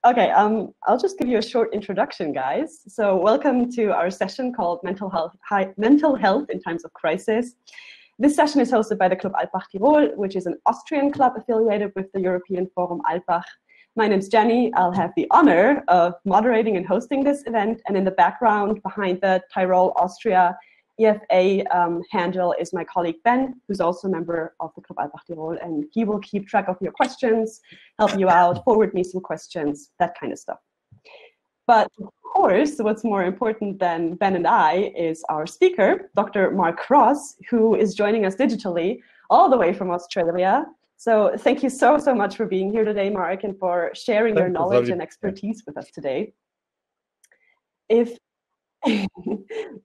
Okay, I'll just give you a short introduction, guys. So welcome to our session called Mental Health in Times of Crisis. This session is hosted by the Club Alpbach Tirol, which is an Austrian club affiliated with the European Forum Alpbach. My name's Jenny. I'll have the honor of moderating and hosting this event. And in the background behind the Tyrol, Austria EFA handle is my colleague Ben, who's also a member of the Club Alpbach Tirol, and he will keep track of your questions, help you out, forward me some questions, that kind of stuff. But of course, what's more important than Ben and I is our speaker, Dr. Mark Ross, who is joining us digitally all the way from Australia. So thank you so much for being here today, Mark, and for sharing your knowledge and expertise with us today.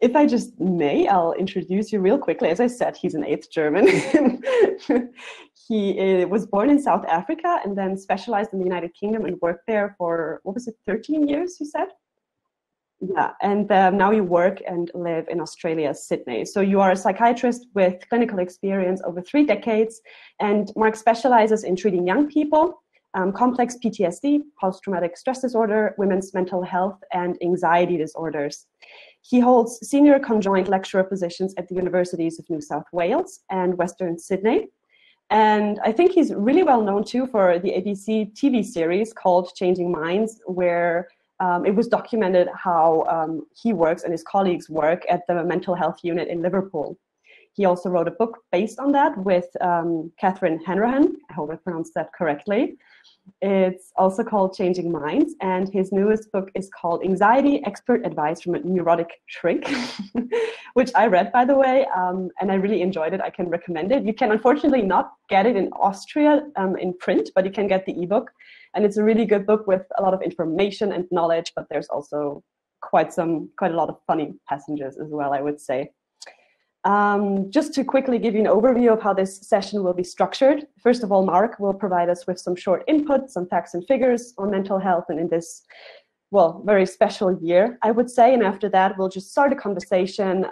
If I just may, I'll introduce you real quickly. As I said, he's an 8th German. He was born in South Africa and then specialized in the United Kingdom and worked there for, 13 years, you said? Yeah, and now you work and live in Australia, Sydney. So you are a psychiatrist with clinical experience over 3 decades, and Mark specializes in treating young people, complex PTSD, post-traumatic stress disorder, women's mental health, and anxiety disorders. He holds senior conjoint lecturer positions at the universities of New South Wales and Western Sydney. And I think he's really well known too for the ABC TV series called Changing Minds, where it was documented how he works and his colleagues work at the mental health unit in Liverpool. He also wrote a book based on that with Catherine Hanrahan. I hope I pronounced that correctly. It's also called Changing Minds, and his newest book is called Anxiety, Expert Advice from a Neurotic Shrink, which I read, by the way, and I really enjoyed it. I can recommend it. You can unfortunately not get it in Austria in print, but you can get the ebook, and it's a really good book with a lot of information and knowledge, but there's also quite a lot of funny passages as well, I would say. Just to quickly give you an overview of how this session will be structured. First of all, Mark will provide us with some short input, some facts and figures on mental health and in this, well, very special year, I would say. And after that, we'll just start a conversation.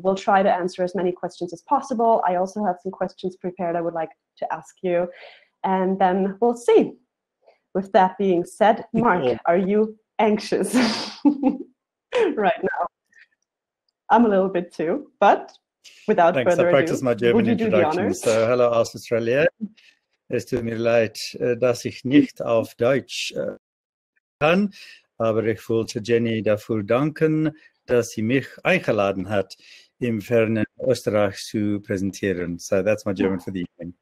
We'll try to answer as many questions as possible. I also have some questions prepared I would like to ask you. And then we'll see. With that being said, Mark, are you anxious right now? I'm a little bit too, but without further ado, I practice my German introduction. So, hello aus Australia. Es tut mir leid, dass ich nicht auf Deutsch kann, aber ich wollte Jenny dafür danken, dass sie mich eingeladen hat, im fernen Österreich zu präsentieren. So that's my German for the evening.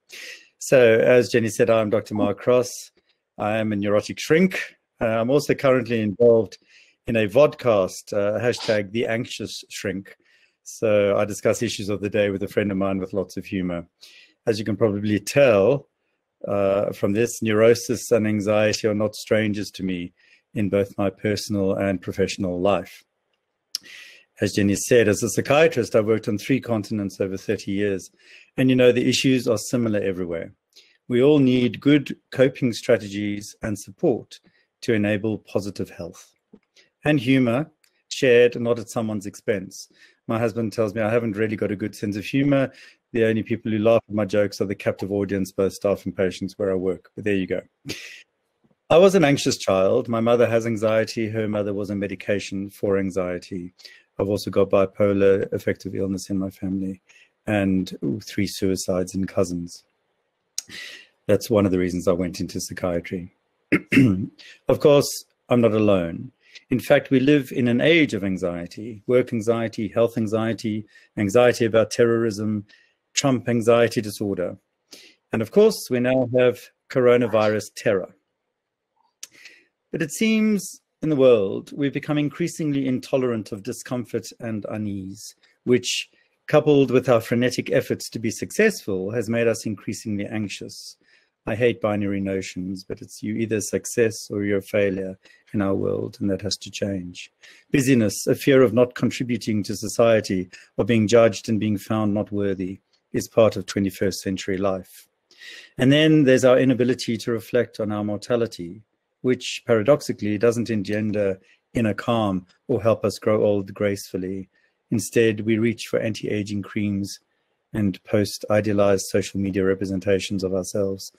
So, as Jenny said, I'm Dr. Mark Ross. I am a neurotic shrink. I'm also currently involved in a vodcast, hashtag The Anxious Shrink. So I discuss issues of the day with a friend of mine with lots of humor. As you can probably tell from this, neurosis and anxiety are not strangers to me in both my personal and professional life. As Jenny said, as a psychiatrist, I've worked on 3 continents over 30 years. And you know, the issues are similar everywhere. We all need good coping strategies and support to enable positive health. And humor, shared not at someone's expense. My husband tells me I haven't really got a good sense of humor. The only people who laugh at my jokes are the captive audience, both staff and patients where I work. But there you go. I was an anxious child. My mother has anxiety. Her mother was on medication for anxiety. I've also got bipolar affective illness in my family and 3 suicides in cousins. That's one of the reasons I went into psychiatry. Of course, I'm not alone. In fact, we live in an age of anxiety, work anxiety, health anxiety, anxiety about terrorism, Trump anxiety disorder. And of course, we now have coronavirus terror. But it seems in the world, we've become increasingly intolerant of discomfort and unease, which, coupled with our frenetic efforts to be successful, has made us increasingly anxious. I hate binary notions, but it's you either success or you're a failure in our world, and that has to change. Busyness, a fear of not contributing to society or being judged and being found not worthy is part of 21st century life. And then there's our inability to reflect on our mortality, which paradoxically doesn't engender inner calm or help us grow old gracefully. Instead, we reach for anti-aging creams and post idealized social media representations of ourselves.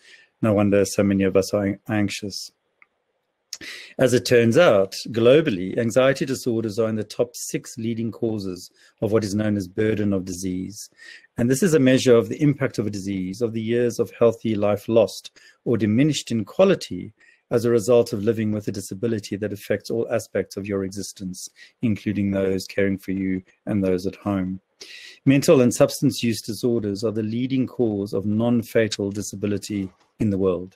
No wonder so many of us are anxious. As it turns out, globally, anxiety disorders are in the top 6 leading causes of what is known as burden of disease. And this is a measure of the impact of a disease, of the years of healthy life lost or diminished in quality as a result of living with a disability that affects all aspects of your existence, including those caring for you and those at home. Mental and substance use disorders are the leading cause of non-fatal disability in the world.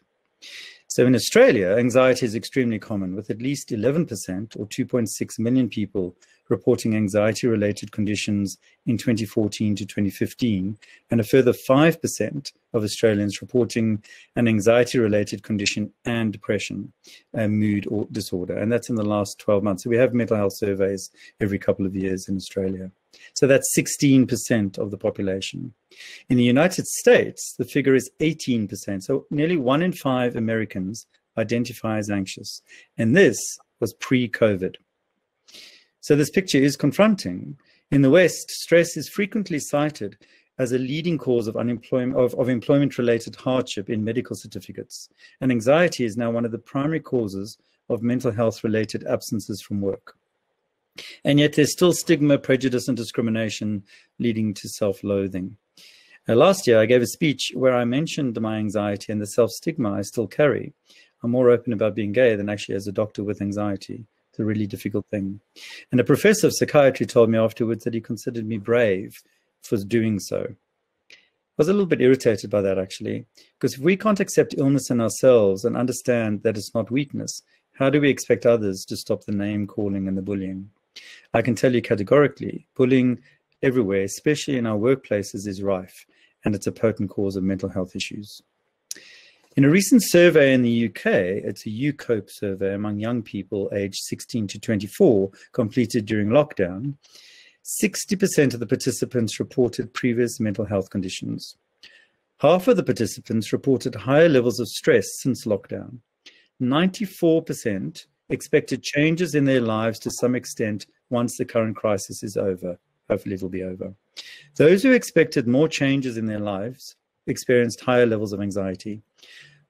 So in Australia, anxiety is extremely common, with at least 11% or 2.6 million people reporting anxiety-related conditions in 2014 to 2015, and a further 5% of Australians reporting an anxiety-related condition and depression, a mood or disorder. And that's in the last 12 months. So we have mental health surveys every couple of years in Australia. So that's 16% of the population. In the United States, the figure is 18%. So nearly 1 in 5 Americans identify as anxious. And this was pre-COVID. So this picture is confronting. In the West, stress is frequently cited as a leading cause of unemployment, of employment-related hardship in medical certificates. And anxiety is now one of the primary causes of mental health-related absences from work. And yet there's still stigma, prejudice, and discrimination leading to self-loathing. Last year, I gave a speech where I mentioned my anxiety and the self-stigma I still carry. I'm more open about being gay than actually as a doctor with anxiety. It's a really difficult thing. And a professor of psychiatry told me afterwards that he considered me brave for doing so. I was a little bit irritated by that, actually, because if we can't accept illness in ourselves and understand that it's not weakness, how do we expect others to stop the name calling and the bullying? I can tell you categorically, bullying everywhere, especially in our workplaces, is rife, and it's a potent cause of mental health issues. In a recent survey in the UK, it's a UCOPE survey among young people aged 16 to 24, completed during lockdown, 60% of the participants reported previous mental health conditions. Half of the participants reported higher levels of stress since lockdown. 94% expected changes in their lives to some extent once the current crisis is over. Hopefully it'll be over. Those who expected more changes in their lives experienced higher levels of anxiety.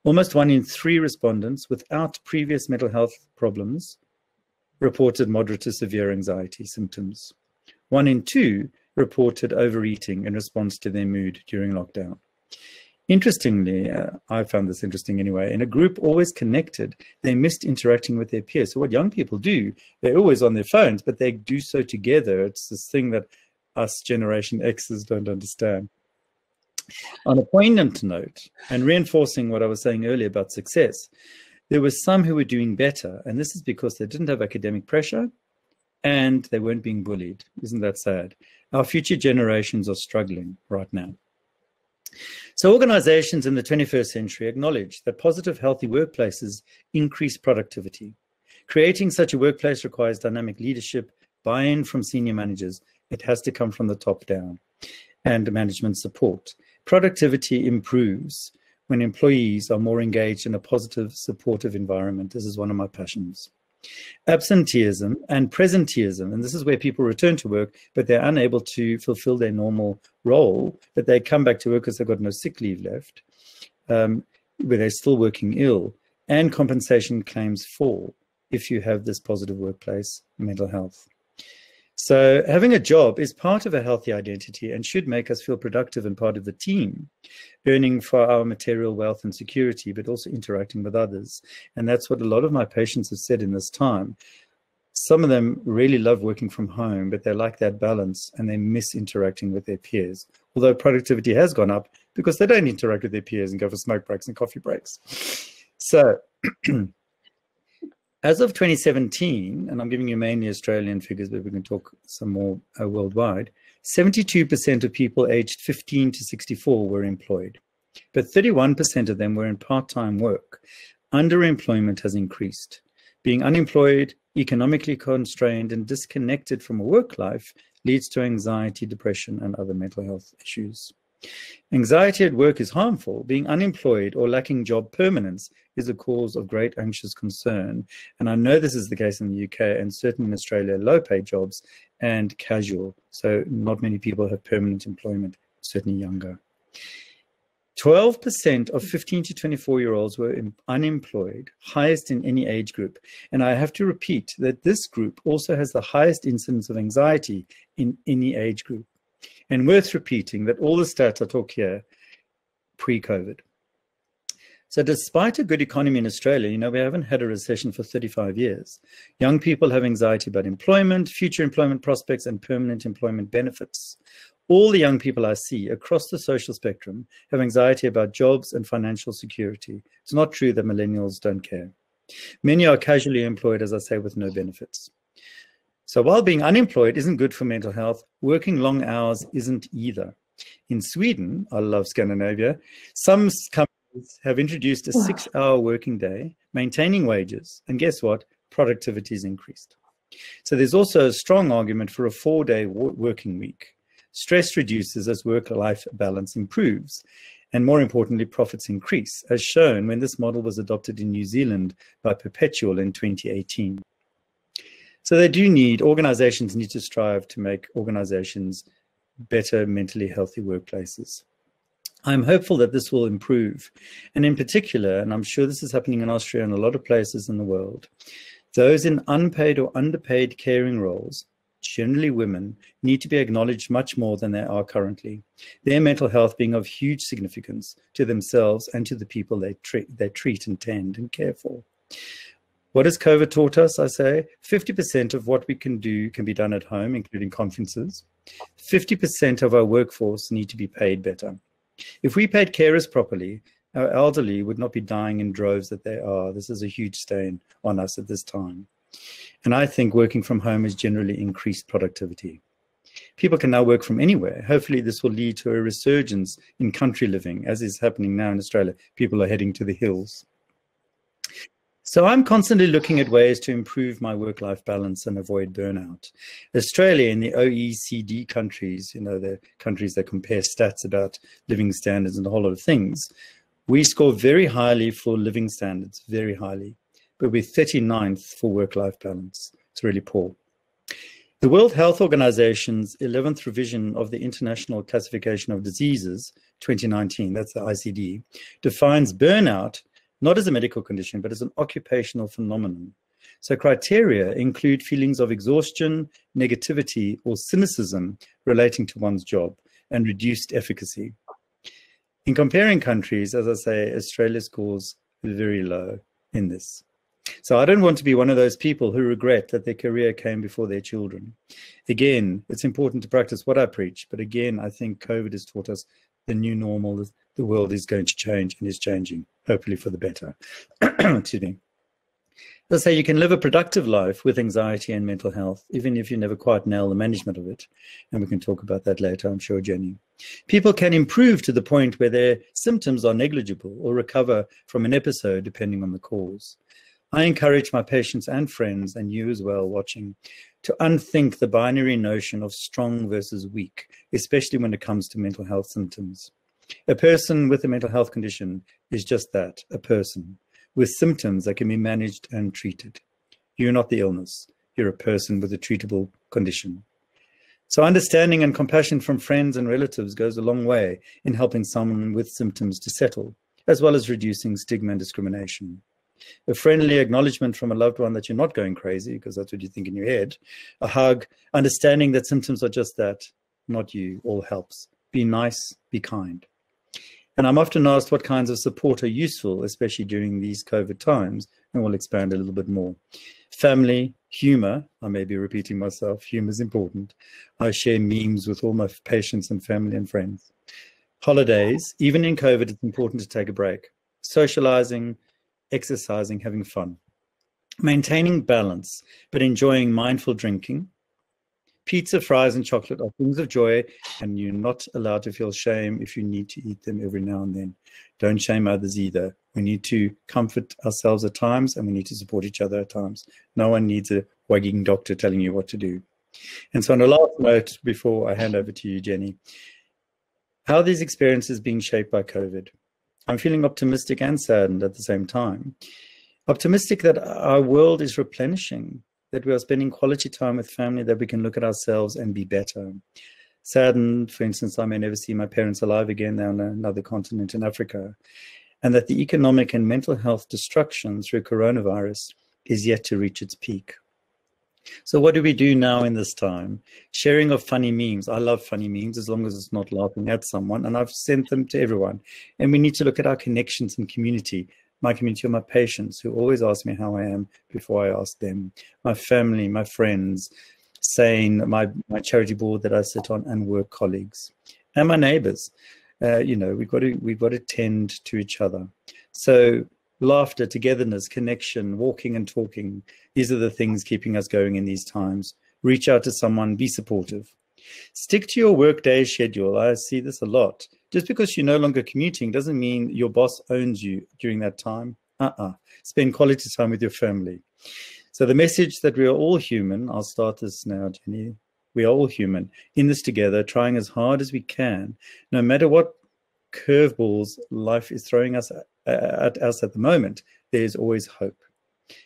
Almost 1 in 3 respondents without previous mental health problems reported moderate to severe anxiety symptoms. 1 in 2 reported overeating in response to their mood during lockdown. Interestingly, I found this interesting anyway, in a group always connected, they missed interacting with their peers. So what young people do, they're always on their phones, but they do so together. It's this thing that us Generation X's don't understand. On a poignant note, and reinforcing what I was saying earlier about success, there were some who were doing better, and this is because they didn't have academic pressure and they weren't being bullied. Isn't that sad? Our future generations are struggling right now. So organizations in the 21st century acknowledge that positive, healthy workplaces increase productivity. Creating such a workplace requires dynamic leadership, buy-in from senior managers. It has to come from the top down, and management support. Productivity improves when employees are more engaged in a positive, supportive environment. This is one of my passions. Absenteeism and presenteeism, and this is where people return to work, but they're unable to fulfill their normal role, but they come back to work because they've got no sick leave left, where they're still working ill, and compensation claims fall if you have this positive workplace mental health. So having a job is part of a healthy identity and should make us feel productive and part of the team, earning for our material wealth and security, but also interacting with others. And that's what a lot of my patients have said in this time. Some of them really love working from home, but they like that balance and they miss interacting with their peers. Although productivity has gone up because they don't interact with their peers and go for smoke breaks and coffee breaks. So as of 2017, and I'm giving you mainly Australian figures, but we can talk some more worldwide, 72% of people aged 15 to 64 were employed, but 31% of them were in part-time work. Underemployment has increased. Being unemployed, economically constrained, and disconnected from a work life leads to anxiety, depression, and other mental health issues. Anxiety at work is harmful. Being unemployed or lacking job permanence is a cause of great anxious concern. And I know this is the case in the UK and certainly in Australia, low-paid jobs and casual. So not many people have permanent employment, certainly younger. 12% of 15 to 24-year-olds were unemployed, highest in any age group. And I have to repeat that this group also has the highest incidence of anxiety in any age group. And worth repeating that all the stats I talk here pre-COVID. So despite a good economy in Australia, we haven't had a recession for 35 years. Young people have anxiety about employment, future employment prospects, and permanent employment benefits. All the young people I see across the social spectrum have anxiety about jobs and financial security. It's not true that millennials don't care. Many are casually employed, as I say, with no benefits. So while being unemployed isn't good for mental health, working long hours isn't either. In Sweden, I love Scandinavia, some companies have introduced a 6-hour working day, maintaining wages, and guess what? Productivity is increased. So there's also a strong argument for a 4-day working week. Stress reduces as work-life balance improves, and more importantly, profits increase, as shown when this model was adopted in New Zealand by Perpetual in 2018. So organizations need to strive to make organizations better mentally healthy workplaces. I'm hopeful that this will improve. And in particular, and I'm sure this is happening in Austria and a lot of places in the world, those in unpaid or underpaid caring roles, generally women, need to be acknowledged much more than they are currently, their mental health being of huge significance to themselves and to the people they treat and tend and care for. What has COVID taught us? I say 50% of what we can do can be done at home, including conferences. 50% of our workforce need to be paid better. If we paid carers properly, our elderly would not be dying in droves that they are. This is a huge stain on us at this time. And I think working from home has generally increased productivity. People can now work from anywhere. Hopefully this will lead to a resurgence in country living, as is happening now in Australia. People are heading to the hills. So I'm constantly looking at ways to improve my work-life balance and avoid burnout. Australia in the OECD countries, the countries that compare stats about living standards and a whole lot of things, we score very highly for living standards, very highly, but we're 39th for work-life balance. It's really poor. The World Health Organization's 11th revision of the International Classification of Diseases, 2019, that's the ICD, defines burnout not as a medical condition, but as an occupational phenomenon. So criteria include feelings of exhaustion, negativity, or cynicism relating to one's job, and reduced efficacy. In comparing countries, as I say, Australia scores very low in this. So I don't want to be one of those people who regret that their career came before their children. Again, it's important to practice what I preach, but again, I think COVID has taught us the new normal. The world is going to change and is changing, hopefully for the better. Excuse me. As I say, you can live a productive life with anxiety and mental health, even if you never quite nail the management of it. And we can talk about that later, I'm sure, Jenny. People can improve to the point where their symptoms are negligible or recover from an episode, depending on the cause. I encourage my patients and friends, and you as well watching, to unthink the binary notion of strong versus weak, especially when it comes to mental health symptoms. A person with a mental health condition is just that, a person, with symptoms that can be managed and treated. You're not the illness. You're a person with a treatable condition. So understanding and compassion from friends and relatives goes a long way in helping someone with symptoms to settle, as well as reducing stigma and discrimination. A friendly acknowledgement from a loved one that you're not going crazy, because that's what you think in your head. A hug, understanding that symptoms are just that, not you, all helps. Be nice, be kind. And I'm often asked what kinds of support are useful, especially during these COVID times, and we'll expand a little bit more. Family, humor, I may be repeating myself, humor is important. I share memes with all my patients and family and friends. Holidays, even in COVID, it's important to take a break. Socializing, exercising, having fun. Maintaining balance, but enjoying mindful drinking. Pizza, fries, and chocolate are things of joy, and you're not allowed to feel shame if you need to eat them every now and then. Don't shame others either. We need to comfort ourselves at times, and we need to support each other at times. No one needs a wagging doctor telling you what to do. And so on a last note, before I hand over to you, Jenny, how are these experiences being shaped by COVID? I'm feeling optimistic and saddened at the same time. Optimistic that our world is replenishing, that we are spending quality time with family, that we can look at ourselves and be better. saddened, for instance, I may never see my parents alive again. They're on another continent in Africa. And that the economic and mental health destruction through coronavirus is yet to reach its peak. So what do we do now in this time? Sharing of funny memes. I love funny memes as long as it's not laughing at someone, and I've sent them to everyone. And we need to look at our connections and community. My community are my patients who always ask me how I am before I ask them. My family, my friends, SANE, my charity board that I sit on, and work colleagues, and my neighbors. You know, we've got to tend to each other. So laughter, togetherness, connection, walking and talking. These are the things keeping us going in these times. Reach out to someone, be supportive. Stick to your workday schedule. I see this a lot. Just because you're no longer commuting doesn't mean your boss owns you during that time. Spend quality time with your family. So the message that we are all human, I'll start this now, Jenni. We are all human, in this together, trying as hard as we can, no matter what curveballs life is throwing us at us at the moment, there's always hope.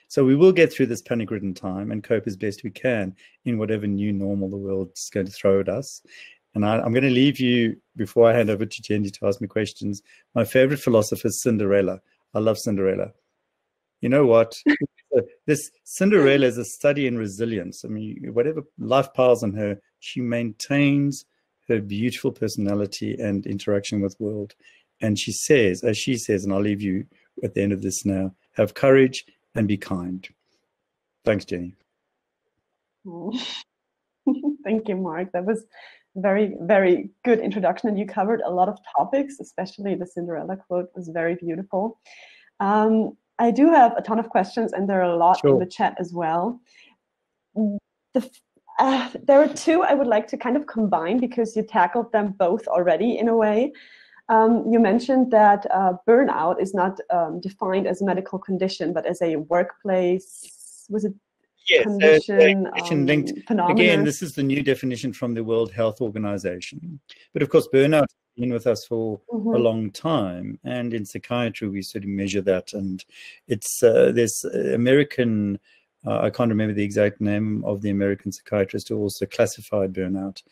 So we will get through this panic-ridden time and cope as best we can in whatever new normal the world's going to throw at us. And I'm going to leave you, before I hand over to Jenni to ask me questions, my favorite philosopher is Cinderella. I love Cinderella. You know what? This Cinderella is a study in resilience. I mean, whatever life piles on her, she maintains her beautiful personality and interaction with the world. And she says, as she says, and I'll leave you at the end of this now, have courage and be kind. Thanks, Jenni. Thank you, Mark. That was very, very good introduction. And you covered a lot of topics, especially the Cinderella quote was very beautiful. I do have a ton of questions, and there are a lot in the chat as well. There are two I would like to kind of combine because you tackled them both already in a way. You mentioned that burnout is not defined as a medical condition, but as a workplace, was it? Yes, condition, phenomenon. Again, this is the new definition from the World Health Organization. But of course, burnout has been with us for a long time. And in psychiatry, we sort of measure that. And it's there's American, I can't remember the exact name of the American psychiatrist who also classified burnout.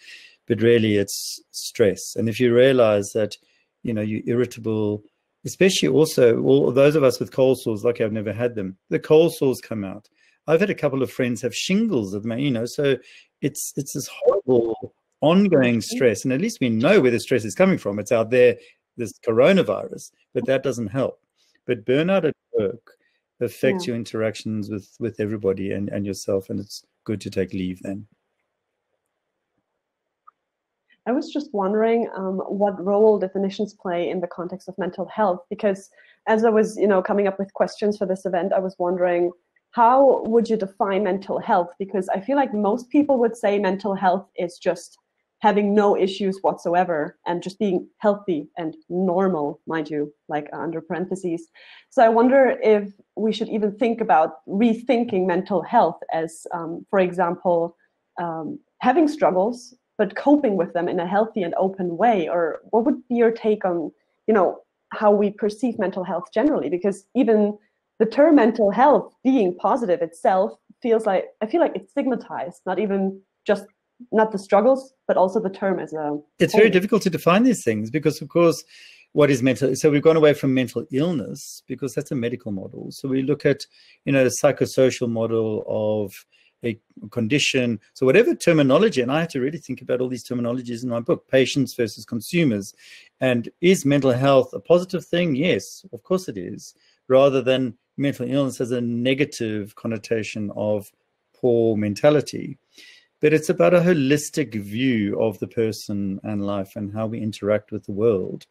But really, it's stress. And if you realize that, you know, you're irritable, especially also, all those of us with cold sores, like I've never had them, the cold sores come out. I've had a couple of friends have shingles at the moment, you know, so it's this horrible ongoing stress. And at least we know where the stress is coming from. It's out there, this coronavirus, but that doesn't help. But burnout at work affects your interactions with everybody and yourself, and it's good to take leave then. I was just wondering what role definitions play in the context of mental health, because as I was, you know, coming up with questions for this event, I was wondering, how would you define mental health? Because I feel like most people would say mental health is just having no issues whatsoever and just being healthy and normal, mind you, like under parentheses. So I wonder if we should even think about rethinking mental health as, for example, having struggles, but coping with them in a healthy and open way. Or what would be your take on, you know, how we perceive mental health generally? Because even the term mental health being positive itself feels like, I feel like it's stigmatized, not the struggles, but also the term as a It's very difficult to define these things because, of course, what is mental? So we've gone away from mental illness because that's a medical model. So we look at, you know, the psychosocial model of a condition. So whatever terminology, and I had to really think about all these terminologies in my book, patients versus consumers. And is mental health a positive thing? Yes, of course it is, rather than mental illness has a negative connotation of poor mentality. But it's about a holistic view of the person and life and how we interact with the world.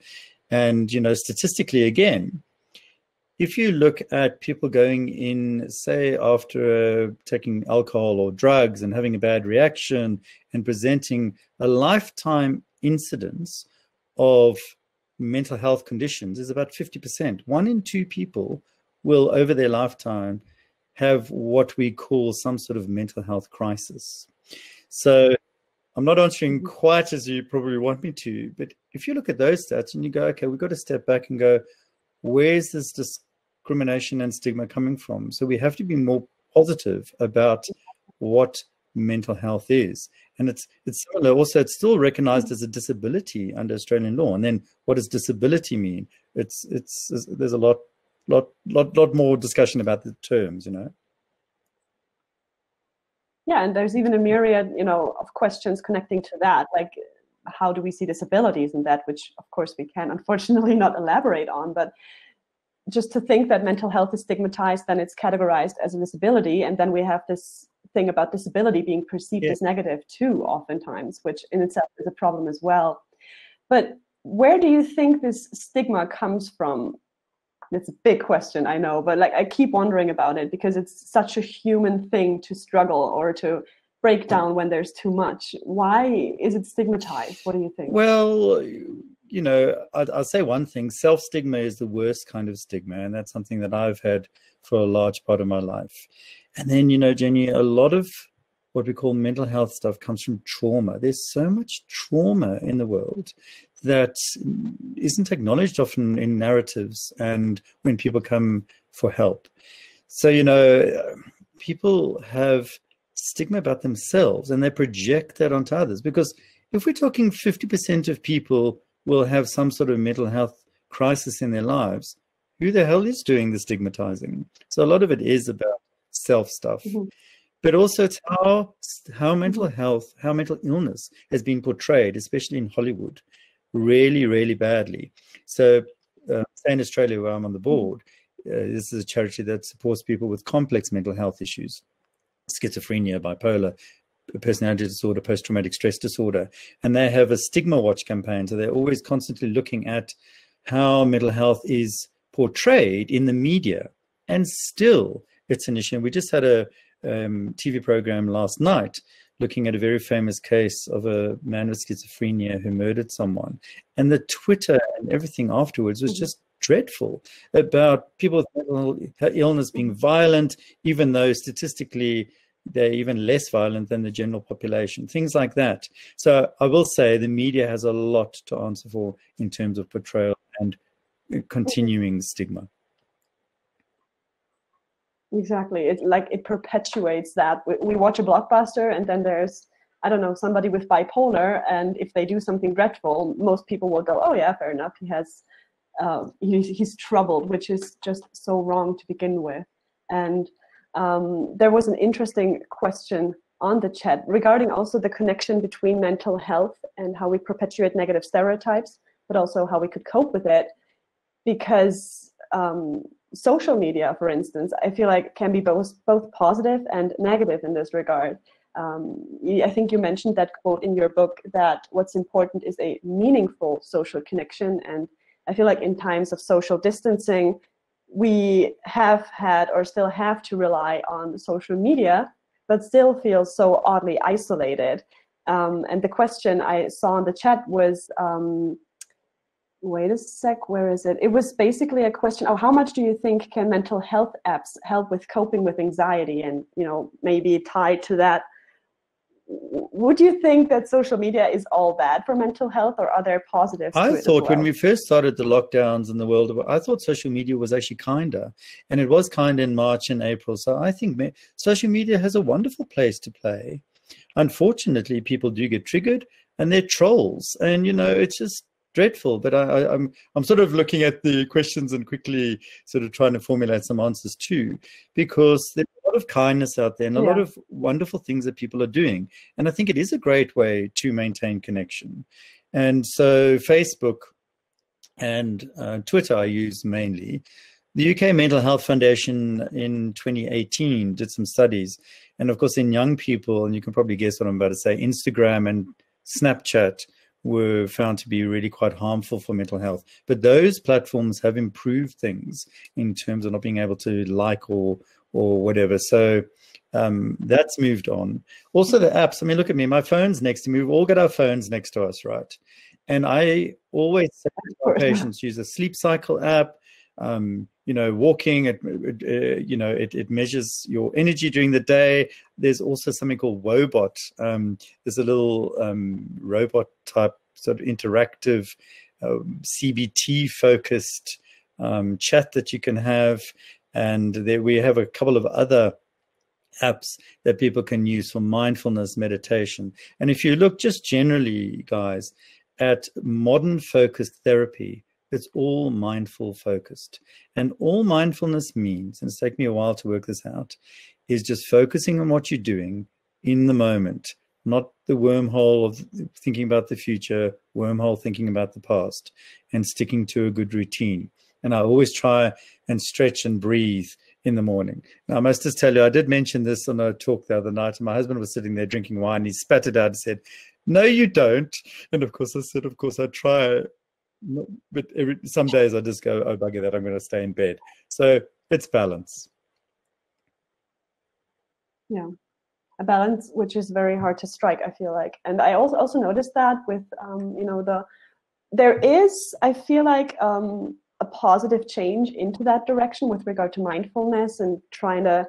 And, you know, statistically, again, if you look at people going in, say, after taking alcohol or drugs and having a bad reaction and presenting a lifetime incidence of mental health conditions is about 50%. 1 in 2 people will, over their lifetime, have what we call some sort of mental health crisis. So I'm not answering quite as you probably want me to, but if you look at those stats and you go, okay, we've got to step back and go, where's this discrimination and stigma coming from? So we have to be more positive about what mental health is. And it's similar. Also, it's still recognized as a disability under Australian law. And then what does disability mean? There's a lot more discussion about the terms, you know. Yeah, and there's even a myriad, you know, of questions connecting to that, like how do we see disabilities in that, which of course we can unfortunately not elaborate on, but just to think that mental health is stigmatized, then it's categorized as a disability, and then we have this thing about disability being perceived as negative too, oftentimes, which in itself is a problem as well. But where do you think this stigma comes from? It's a big question, I know, but like I keep wondering about it because it's such a human thing to struggle or to break down when there's too much. Why is it stigmatized? What do you think? Well, you know, I'll say one thing. Self-stigma is the worst kind of stigma, and that's something that I've had for a large part of my life. And then, you know, Jenny, a lot of what we call mental health stuff comes from trauma. There's so much trauma in the world that isn't acknowledged often in narratives and when people come for help. So, you know, people have stigma about themselves and they project that onto others, because if we're talking 50% of people will have some sort of mental health crisis in their lives, who the hell is doing the stigmatizing? So a lot of it is about self stuff. Mm-hmm. But also it's how mental health, how mental illness has been portrayed, especially in Hollywood, really, really badly. So say in Australia, where I'm on the board, this is a charity that supports people with complex mental health issues, schizophrenia, bipolar, personality disorder, post-traumatic stress disorder. And they have a stigma watch campaign. So they're always constantly looking at how mental health is portrayed in the media. And still, it's an issue. And we just had a TV program last night looking at a very famous case of a man with schizophrenia who murdered someone. And the Twitter and everything afterwards was just dreadful about people with mental illness being violent, even though statistically they're even less violent than the general population, things like that. So I will say the media has a lot to answer for in terms of portrayal and continuing stigma. Exactly. It's like it perpetuates that. We watch a blockbuster and then there's, I don't know, somebody with bipolar, and if they do something dreadful, most people will go, oh yeah, fair enough. He has, he's troubled, which is just so wrong to begin with. And there was an interesting question on the chat regarding also the connection between mental health and how we perpetuate negative stereotypes, but also how we could cope with it. Because social media, for instance, I feel like can be both positive and negative in this regard. I think you mentioned that quote in your book that what's important is a meaningful social connection. And I feel like in times of social distancing, we have had or still have to rely on social media, but still feel so oddly isolated. And the question I saw in the chat was, wait a sec, where is it? It was basically a question, how much do you think can mental health apps help with coping with anxiety? And, you know, maybe tied to that, would you think that social media is all bad for mental health, or are there positives to it as well? When we first started the lockdowns in the world, I thought social media was actually kinder, and it was kinder in March and April. So I think social media has a wonderful place to play. Unfortunately, people do get triggered and they're trolls, and, you know, it's just dreadful. But I'm sort of looking at the questions and quickly sort of trying to formulate some answers too, because there's a lot of kindness out there and a lot of wonderful things that people are doing. And I think it is a great way to maintain connection. And so Facebook and Twitter I use mainly. The UK Mental Health Foundation in 2018 did some studies. And of course, in young people, and you can probably guess what I'm about to say, Instagram and Snapchat were found to be really quite harmful for mental health. But those platforms have improved things in terms of not being able to like or whatever. So that's moved on. Also the apps, I mean, look at me, my phone's next to me. We've all got our phones next to us, right? And I always say to our patients, use a sleep cycle app, you know, walking, it measures your energy during the day. There's also something called Wobot. There's a little robot type sort of interactive CBT focused chat that you can have. And there we have a couple of other apps that people can use for mindfulness meditation. And if you look just generally, guys, at modern focused therapy, it's all mindful focused. And all mindfulness means, and it's taken me a while to work this out, is just focusing on what you're doing in the moment, not the wormhole of thinking about the future, wormhole thinking about the past, and sticking to a good routine. And I always try and stretch and breathe in the morning. Now, I must just tell you, I did mention this on a talk the other night, and my husband was sitting there drinking wine. He spat it out and said, "No, you don't." And of course I said, of course I try, but some days I just go, oh, bugger that, I'm going to stay in bed. So it's balance. Yeah, a balance which is very hard to strike, I feel like. And I also noticed that with, there is, I feel like, a positive change into that direction with regard to mindfulness and trying to,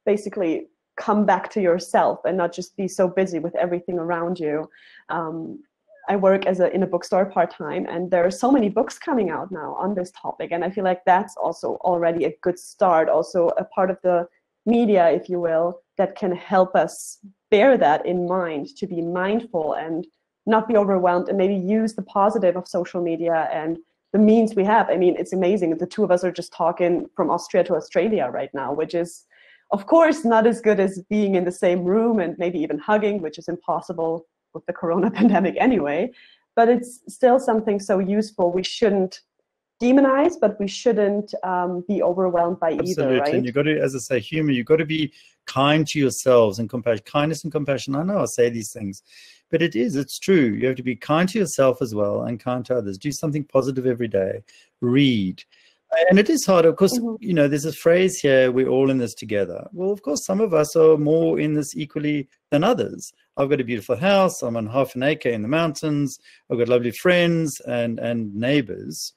basically come back to yourself and not just be so busy with everything around you. I work in a bookstore part-time, and there are so many books coming out now on this topic. And I feel like that's also already a good start, also a part of the media, if you will, that can help us bear that in mind, to be mindful and not be overwhelmed, and maybe use the positive of social media and the means we have. I mean, it's amazing. The two of us are just talking from Austria to Australia right now, which is, of course, not as good as being in the same room and maybe even hugging, which is impossible with the corona pandemic anyway. But it's still something so useful. We shouldn't demonize, but we shouldn't be overwhelmed by either, right? And you've got to, as I say, humor, you've got to be kind to yourselves and compassion. Kindness and compassion. I know I say these things, but it's true. You have to be kind to yourself as well and kind to others. Do something positive every day. Read. And it is hard, of course, there's a phrase here, we're all in this together. Well, of course, some of us are more in this equally than others. I've got a beautiful house. I'm on half an acre in the mountains. I've got lovely friends and neighbors.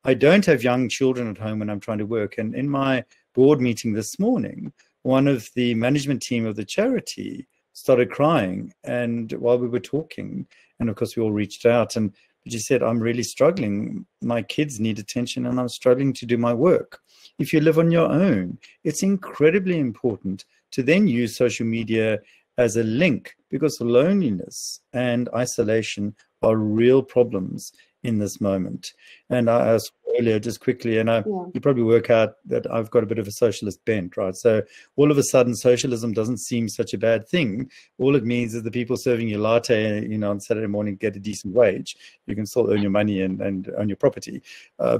I don't have young children at home when I'm trying to work. And in my board meeting this morning, one of the management team of the charity started crying. And while we were talking, and of course we all reached out, but she said, I'm really struggling. My kids need attention and I'm struggling to do my work. If you live on your own, it's incredibly important to then use social media as a link, because loneliness and isolation are real problems in this moment. And I asked earlier, just quickly, and you probably work out that I've got a bit of a socialist bent, right? So all of a sudden, socialism doesn't seem such a bad thing. All it means is the people serving your latte, on Saturday morning get a decent wage. You can still earn your money and own your property.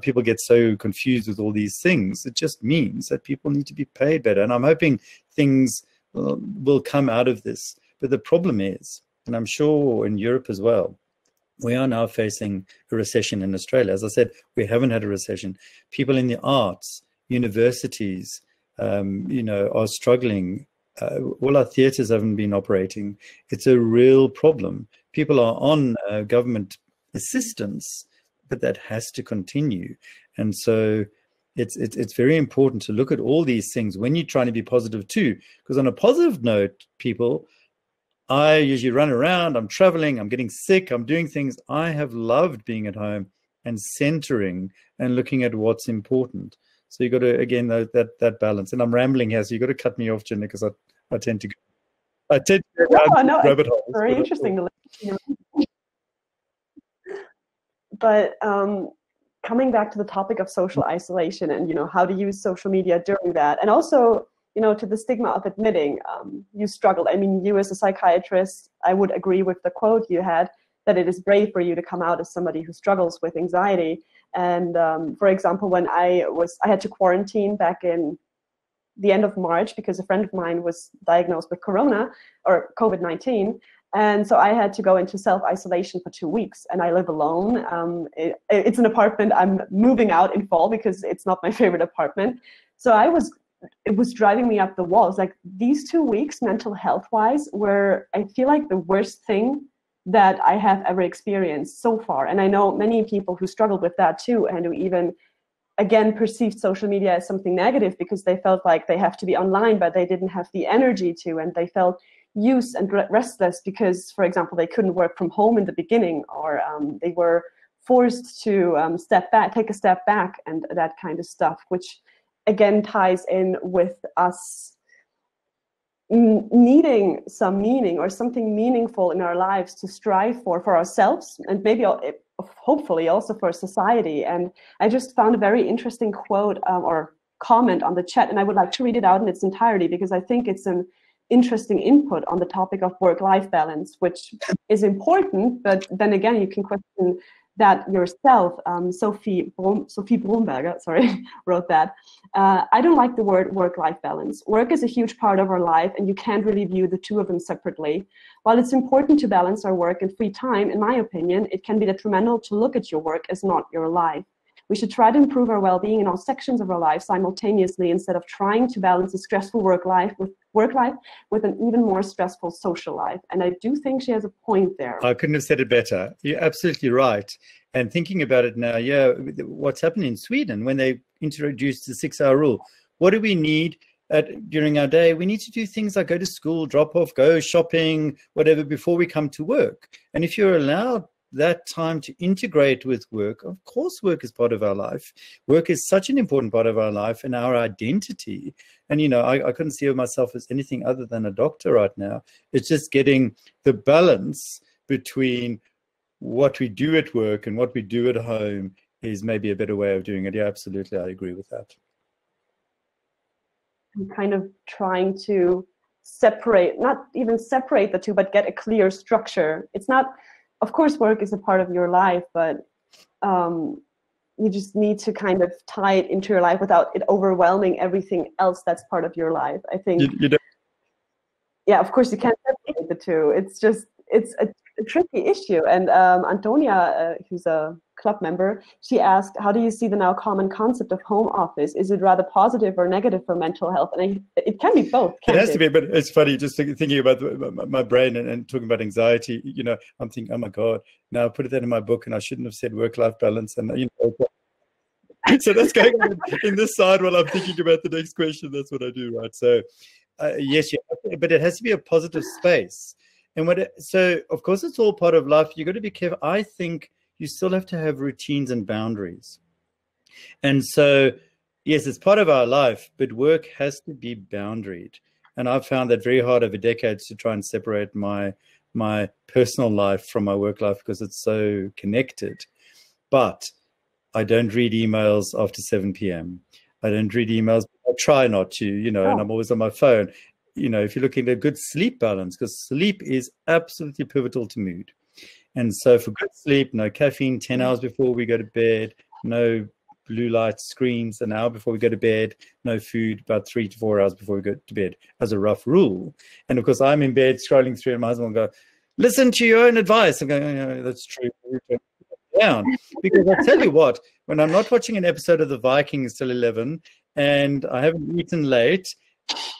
People get so confused with all these things. It just means that people need to be paid better. And I'm hoping things will come out of this. But the problem is, and I'm sure in Europe as well, we are now facing a recession in Australia. As I said, we haven't had a recession. People in the arts, universities, are struggling. All our theatres haven't been operating. It's a real problem. People are on government assistance, but that has to continue. And so it's very important to look at all these things when you're trying to be positive too. Because on a positive note, people, I usually run around, I'm traveling, I'm getting sick, I'm doing things. I have loved being at home and centering and looking at what's important. So you got to, again, that balance. And I'm rambling here, so you got to cut me off, Jenni, because I tend to go down rabbit holes. Very interesting to listen to. But coming back to the topic of social isolation and, how to use social media during that, and also, to the stigma of admitting you struggled. I mean, you as a psychiatrist, I would agree with the quote you had, that it is brave for you to come out as somebody who struggles with anxiety. And for example, when I had to quarantine back in the end of March because a friend of mine was diagnosed with corona or COVID-19. And so I had to go into self-isolation for 2 weeks, and I live alone. It's an apartment. I'm moving out in fall because it's not my favorite apartment. So it was driving me up the walls. Like these 2 weeks, mental health wise, were, I feel like, the worst thing that I have ever experienced so far. And I know many people who struggled with that too, and who even, again, perceived social media as something negative because they felt like they have to be online, but they didn't have the energy to, and they felt used and restless because, for example, they couldn't work from home in the beginning, or they were forced to take a step back and that kind of stuff, which again ties in with us needing some meaning or something meaningful in our lives to strive for ourselves, and maybe hopefully also for society. And I just found a very interesting quote or comment on the chat, and I would like to read it out in its entirety because I think it's an interesting input on the topic of work-life balance, which is important, but then again, you can question that yourself. Sophie Bromberger, wrote that. I don't like the word work-life balance. Work is a huge part of our life, and you can't really view the two of them separately. While it's important to balance our work and free time, in my opinion, it can be detrimental to look at your work as not your life. We should try to improve our well-being in all sections of our life simultaneously instead of trying to balance a stressful work life with an even more stressful social life. And I do think she has a point there. I couldn't have said it better. You're absolutely right. And thinking about it now, what's happened in Sweden when they introduced the 6-hour rule? What do we need during our day? We need to do things like go to school, drop off, go shopping, whatever, before we come to work. And if you're allowed that time to integrate with work, of course work is part of our life. Work is such an important part of our life and our identity. And, I couldn't see myself as anything other than a doctor right now. It's just getting the balance between what we do at work and what we do at home is maybe a better way of doing it. Yeah, absolutely. I agree with that. I'm kind of trying to not even separate the two, but get a clear structure. It's not, of course, work is a part of your life, but you just need to kind of tie it into your life without it overwhelming everything else that's part of your life. I think, yeah, of course, you can't separate the two. It's a tricky issue. And Antonia, who's a club member, she asked, how do you see the now common concept of home office? Is it rather positive or negative for mental health? And it can be both. It has to be, but it's funny just thinking about my brain and talking about anxiety. I'm thinking, oh my God, now I put that in my book and I shouldn't have said work-life balance. And so that's going on in this side while I'm thinking about the next question. That's what I do, right? So yes, but it has to be a positive space. And so of course it's all part of life. You've got to be careful. I think you still have to have routines and boundaries. And so, yes, it's part of our life, but work has to be boundaried. And I've found that very hard over decades to try and separate my personal life from my work life because it's so connected. But I don't read emails after 7 p.m. I don't read emails. I try not to, and I'm always on my phone. If you're looking at a good sleep balance, because sleep is absolutely pivotal to mood. And so for good sleep, no caffeine 10 hours before we go to bed, no blue light screens an hour before we go to bed, no food about 3 to 4 hours before we go to bed as a rough rule. And of course, I'm in bed scrolling through and my husband will go, listen to your own advice. I'm going, that's true. Down. Because I tell you what, when I'm not watching an episode of The Vikings till 11 and I haven't eaten late,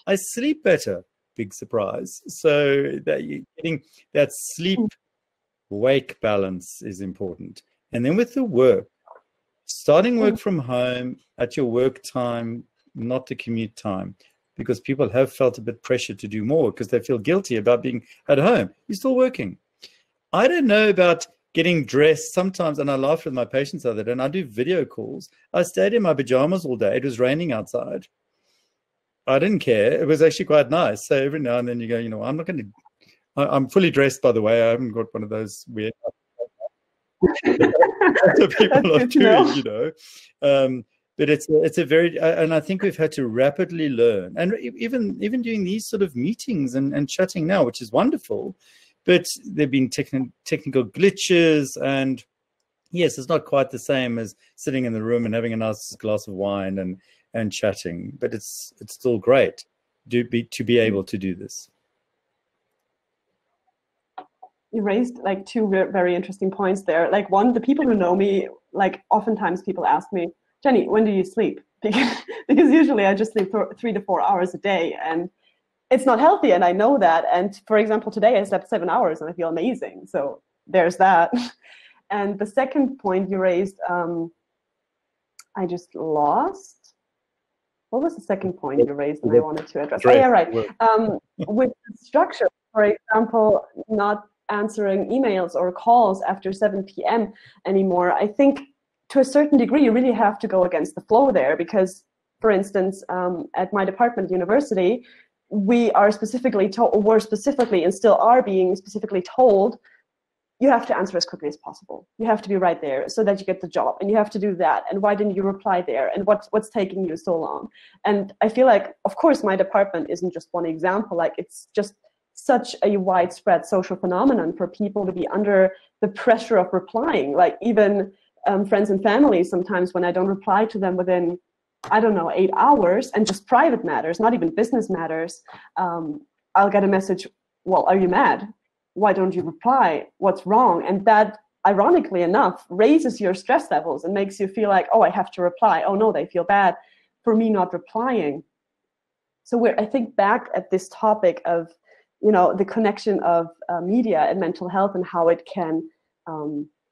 I sleep better. Big surprise. So that you're getting that sleep-wake balance is important. And then with the work, starting work from home at your work time, not the commute time, because people have felt a bit pressure to do more because they feel guilty about being at home. You're still working. I don't know about getting dressed sometimes, and I laughed with my patients the other day, and I do video calls. I stayed in my pajamas all day. It was raining outside. I didn't care. It was actually quite nice. So every now and then you go, I'm not going to, I'm fully dressed, by the way. I haven't got one of those weird that people are doing, but it's a very, and I think we've had to rapidly learn, and even doing these sort of meetings and chatting now, which is wonderful, but there've been technical glitches, and yes, it's not quite the same as sitting in the room and having a nice glass of wine and chatting, but it's still great to be able to do this. You raised like two very interesting points there. Like one, the people who know me, like oftentimes people ask me, Jenni, when do you sleep? Because usually I just sleep 3 to 4 hours a day, and it's not healthy, and I know that. And for example, today I slept 7 hours and I feel amazing. So there's that. And the second point you raised, I just lost. What was the second point you raised and I wanted to address? Oh, yeah, right. With structure, for example, not answering emails or calls after 7 p.m. anymore. I think to a certain degree, you really have to go against the flow there because, for instance, at my department at university, we are specifically told, or were specifically, and still are being specifically told, you have to answer as quickly as possible. You have to be right there so that you get the job, and you have to do that. And why didn't you reply there? And what's taking you so long? And I feel like, of course, my department isn't just one example. Like, it's just such a widespread social phenomenon for people to be under the pressure of replying. Like, even friends and family, sometimes when I don't reply to them within, I don't know, 8 hours, and just private matters, not even business matters, I'll get a message, well, are you mad? Why don't you reply? What's wrong? And that, ironically enough, raises your stress levels and makes you feel like, oh, I have to reply. Oh no, they feel bad for me not replying. So we're, I think, back at this topic of, you know, the connection of media and mental health, and how it can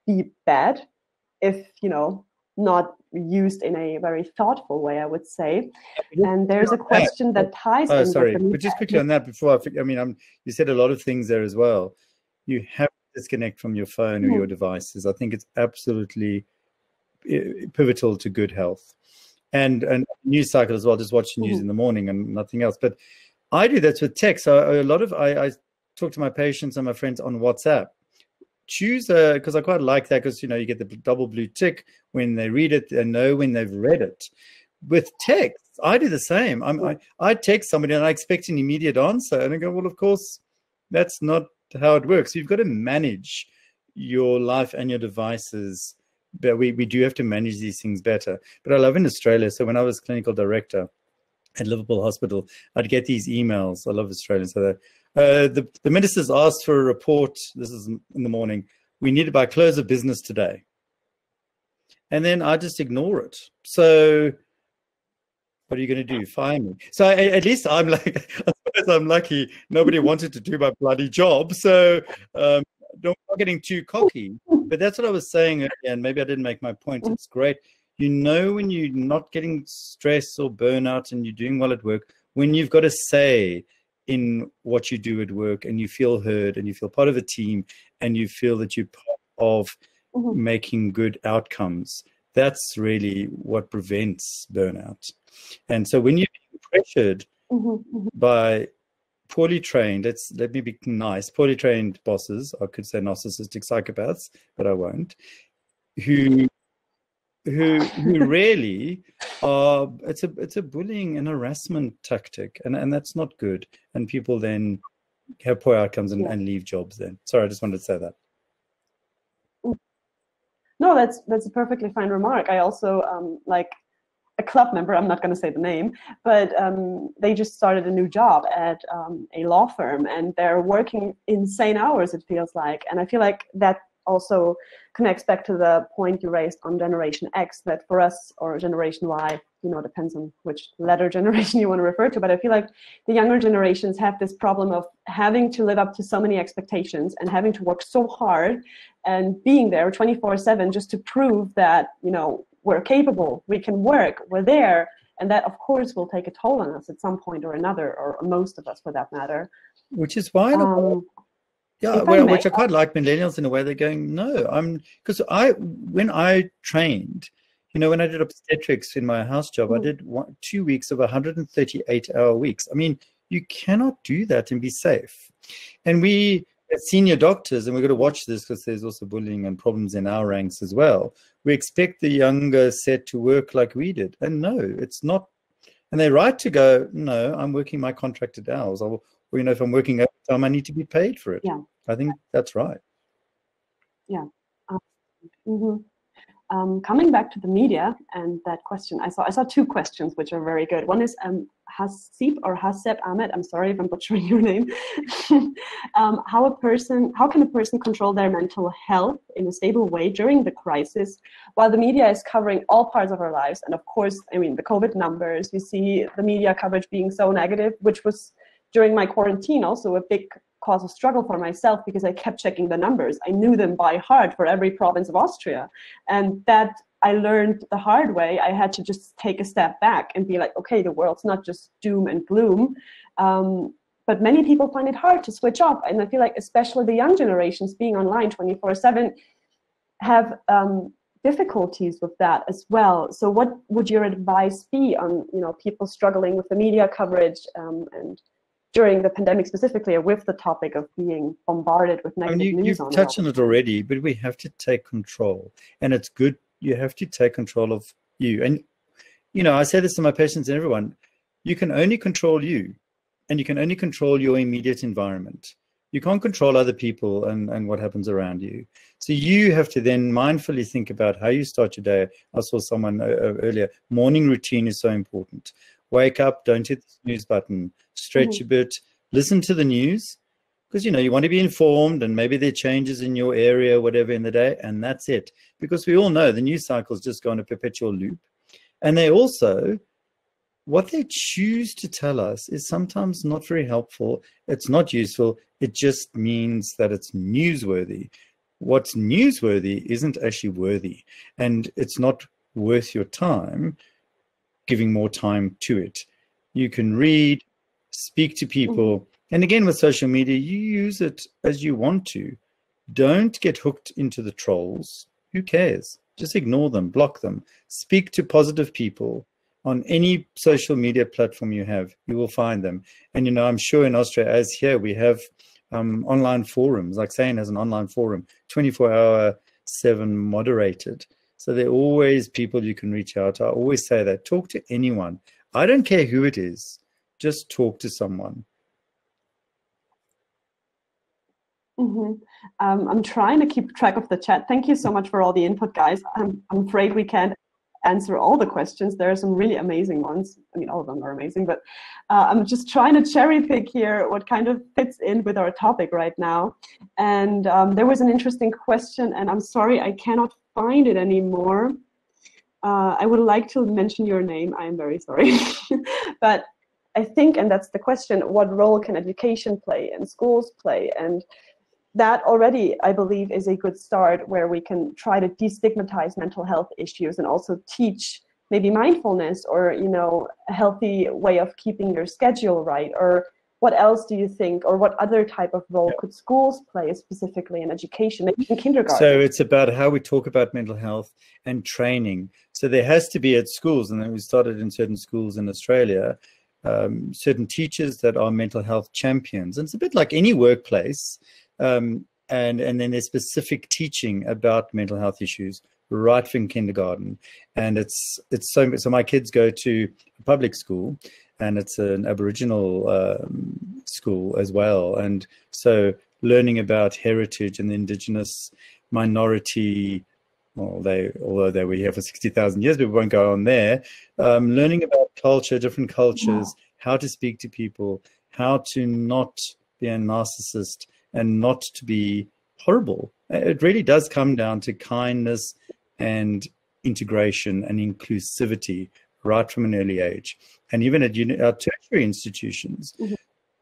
be bad if, you know, not used in a very thoughtful way, I would say. And there's a question that ties in. Sorry, but just quickly on that before I forget, I mean, you said a lot of things there as well. You have to disconnect from your phone or your devices. I think it's absolutely pivotal to good health. And news cycle as well, just watch the news in the morning and nothing else. But I do that with text. So I talk to my patients and my friends on WhatsApp. Choose because I quite like that, because, you know, you get the double blue tick when they read it and know when they've read it. With text, I do the same. I text somebody and I expect an immediate answer, and I go, well, of course, that's not how it works. You've got to manage your life and your devices. But we do have to manage these things better. But I love in Australia. So when I was clinical director at Liverpool Hospital, I'd get these emails. I love Australia. So the ministers asked for a report. This is in the morning. We need it by close of business today. And then I just ignore it. So what are you going to do? Fire me? So at least I'm like, I suppose I'm lucky. Nobody wanted to do my bloody job. So not getting too cocky. But that's what I was saying earlier, and maybe I didn't make my point. It's great. You know, when you're not getting stress or burnout and you're doing well at work, when you've got a say in what you do at work, and you feel heard, and you feel part of a team, and you feel that you're part of making good outcomes, that's really what prevents burnout. And so when you're being pressured by poorly trained, let me be nice, poorly trained bosses, I could say narcissistic psychopaths, but I won't, who really are, it's a bullying and harassment tactic, and that's not good. And people then have poor outcomes and leave jobs then. Sorry, I just wanted to say that. No, that's a perfectly fine remark. I also like a club member, I'm not going to say the name, but they just started a new job at a law firm, and they're working insane hours, it feels like. And I feel like that also connects back to the point you raised on Generation X, that for us, or Generation Y, you know, depends on which letter generation you want to refer to, but I feel like the younger generations have this problem of having to live up to so many expectations and having to work so hard and being there 24/7 just to prove that, you know, we're capable, we can work, we're there. And that, of course, will take a toll on us at some point or another, or most of us for that matter. Which is why, which I quite like millennials in a way. They're going, no, because when I trained, you know, when I did obstetrics in my house job, I did 2 weeks of 138-hour weeks. I mean, you cannot do that and be safe. And we, as senior doctors, and we've got to watch this because there's also bullying and problems in our ranks as well, we expect the younger set to work like we did. And no, it's not. And they're right to go, no, I'm working my contracted hours. Or, you know, if I'm working overtime, I need to be paid for it. Yeah. I think that's right. Yeah. Coming back to the media and that question, I saw two questions which are very good. One is Haseb Ahmed, I'm sorry if I'm butchering your name. How can a person control their mental health in a stable way during the crisis, while the media is covering all parts of our lives? And of course, I mean, the COVID numbers, you see the media coverage being so negative, which was during my quarantine also a big cause of struggle for myself, because I kept checking the numbers. I knew them by heart for every province of Austria. And that I learned the hard way. I had to just take a step back and be like, okay, the world's not just doom and gloom. But many people find it hard to switch off. And I feel like especially the young generations being online 24/7 have difficulties with that as well. So what would your advice be on, you know, people struggling with the media coverage and during the pandemic specifically, with the topic of being bombarded with negative news. You've touched on it already, but we have to take control, and it's good. You have to take control of you. And, you know, I say this to my patients and everyone, you can only control you, and you can only control your immediate environment. You can't control other people and what happens around you. So you have to then mindfully think about how you start your day. I saw someone earlier, morning routine is so important. Wake up, don't hit the snooze button, stretch a bit, listen to the news, because, you know, you want to be informed, and maybe there are changes in your area, whatever, in the day, and that's it. Because we all know the news cycles just go on a perpetual loop. And they also, what they choose to tell us is sometimes not very helpful. It's not useful. It just means that it's newsworthy. What's newsworthy isn't actually worthy, and it's not worth your time giving more time to it. You can read, speak to people, and again with social media, you use it as you want to. Don't get hooked into the trolls. Who cares? Just ignore them, block them. Speak to positive people on any social media platform you have. You will find them. And, you know, I'm sure in Austria, as here, we have online forums, like Saying has an online forum, 24/7 moderated. So there are always people you can reach out to. I always say that. Talk to anyone. I don't care who it is. Just talk to someone. I'm trying to keep track of the chat. Thank you so much for all the input, guys. I'm afraid we can't answer all the questions. There are some really amazing ones. I mean, all of them are amazing, but I'm just trying to cherry pick here what kind of fits in with our topic right now. And there was an interesting question, and I'm sorry, I cannot find it anymore. I would like to mention your name. I am very sorry. But I think, and that's the question, what role can education play and schools play? And that already, I believe, is a good start, where we can try to destigmatize mental health issues and also teach maybe mindfulness, or, you know, a healthy way of keeping your schedule right. Or what else do you think, or what other type of role could schools play specifically in education, maybe in kindergarten? So it's about how we talk about mental health and training. So there has to be at schools, and then we started in certain schools in Australia, certain teachers that are mental health champions. And it's a bit like any workplace. And then there's specific teaching about mental health issues right from kindergarten. And it's so my kids go to a public school, and it's an Aboriginal school as well. And so learning about heritage and the Indigenous minority, although they were here for 60,000 years, but we won't go on there. Learning about culture, different cultures, how to speak to people, how to not be a narcissist, and not to be horrible. It really does come down to kindness and integration and inclusivity right from an early age. And even at our tertiary institutions,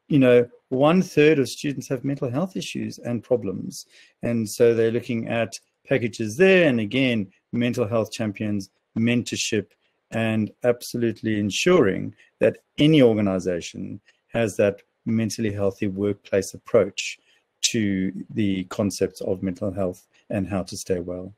you know, 1/3 of students have mental health issues and problems. And so they're looking at packages there, and again, mental health champions, mentorship, and absolutely ensuring that any organization has that mentally healthy workplace approach to the concepts of mental health and how to stay well.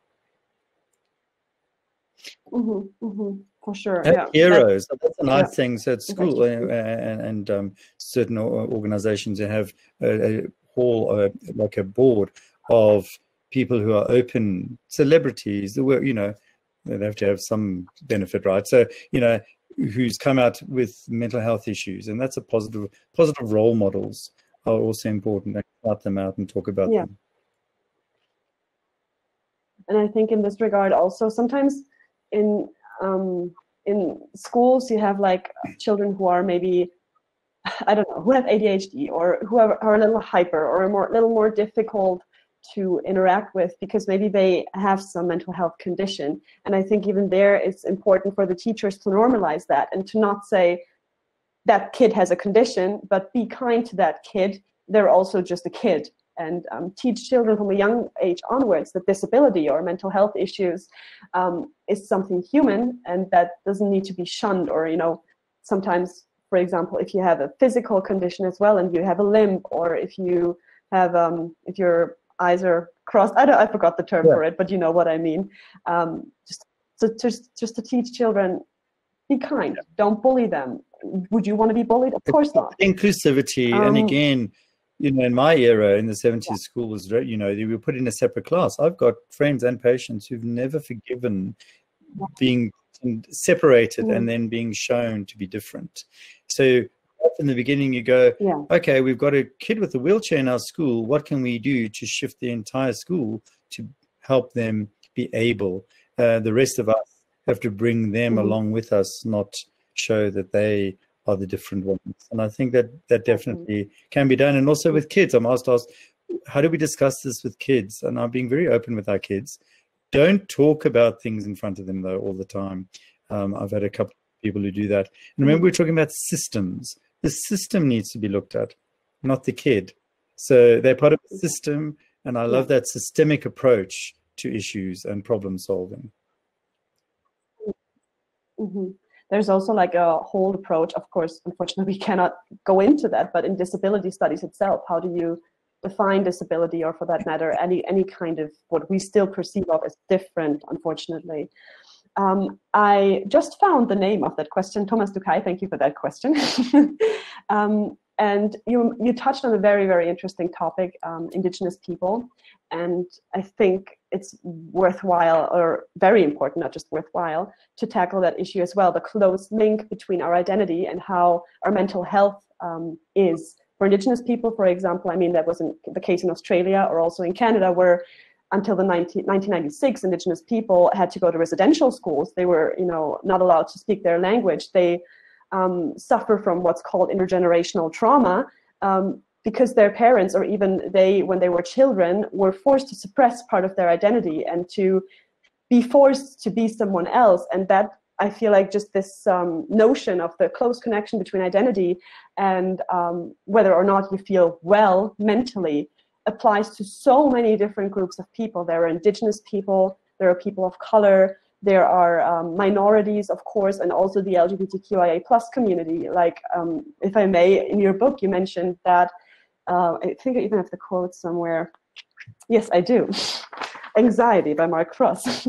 For sure. Heroes. That's a nice thing. So at school and certain organizations, they have a hall, like a board of people who are open celebrities. You know, they have to have some benefit, right? So, you know, who's come out with mental health issues, and that's a positive role models are also important. And shout them out and talk about them. And I think in this regard also, sometimes in schools you have like children who are maybe, I don't know, who have ADHD, or who are a little hyper, or a little more difficult to interact with because maybe they have some mental health condition. And I think even there it's important for the teachers to normalize that and to not say that kid has a condition, but be kind to that kid. They're also just a kid. And teach children from a young age onwards that disability or mental health issues is something human, and that doesn't need to be shunned. Or, you know, sometimes, for example, if you have a physical condition as well, and you have a limp, or if you have, if your eyes are crossed, I forgot the term for it, but you know what I mean. Just to teach children, be kind, don't bully them, would you want to be bullied? Of course not. Inclusivity, and again, you know, in my era, in the 70s, school was, you know, they were put in a separate class. I've got friends and patients who've never forgiven being separated and then being shown to be different. So in the beginning, you go, okay, we've got a kid with a wheelchair in our school. What can we do to shift the entire school to help them be able? The rest of us have to bring them along with us, not show that they are the different ones. And I think that definitely can be done. And also with kids, I'm asked, how do we discuss this with kids? And I'm being very open with our kids. Don't talk about things in front of them, though, all the time. I've had a couple of people who do that. And remember, we're talking about systems. The system needs to be looked at, not the kid. So they're part of the system, and I love that systemic approach to issues and problem solving. There's also like a whole approach. Of course, unfortunately, we cannot go into that, but in disability studies itself, how do you define disability, or for that matter, any kind of what we still perceive of as different, unfortunately. I just found the name of that question. Thomas Dukai, thank you for that question. And you touched on a very, very interesting topic, Indigenous people. And I think it's worthwhile, or very important, not just worthwhile, to tackle that issue as well, the close link between our identity and how our mental health is. For Indigenous people, for example, I mean, that wasn't the case in Australia or also in Canada, where until the 1996, Indigenous people had to go to residential schools. They were, you know, not allowed to speak their language. They suffer from what's called intergenerational trauma because their parents, or even they, when they were children, were forced to suppress part of their identity and to be forced to be someone else. And that, I feel like, just this notion of the close connection between identity and whether or not you feel well mentally applies to so many different groups of people. There are Indigenous people, there are people of color, there are minorities, of course, and also the LGBTQIA+ community. Like, if I may, in your book, you mentioned that, I think I even have the quote somewhere. Yes, I do. Anxiety by Mark Frost.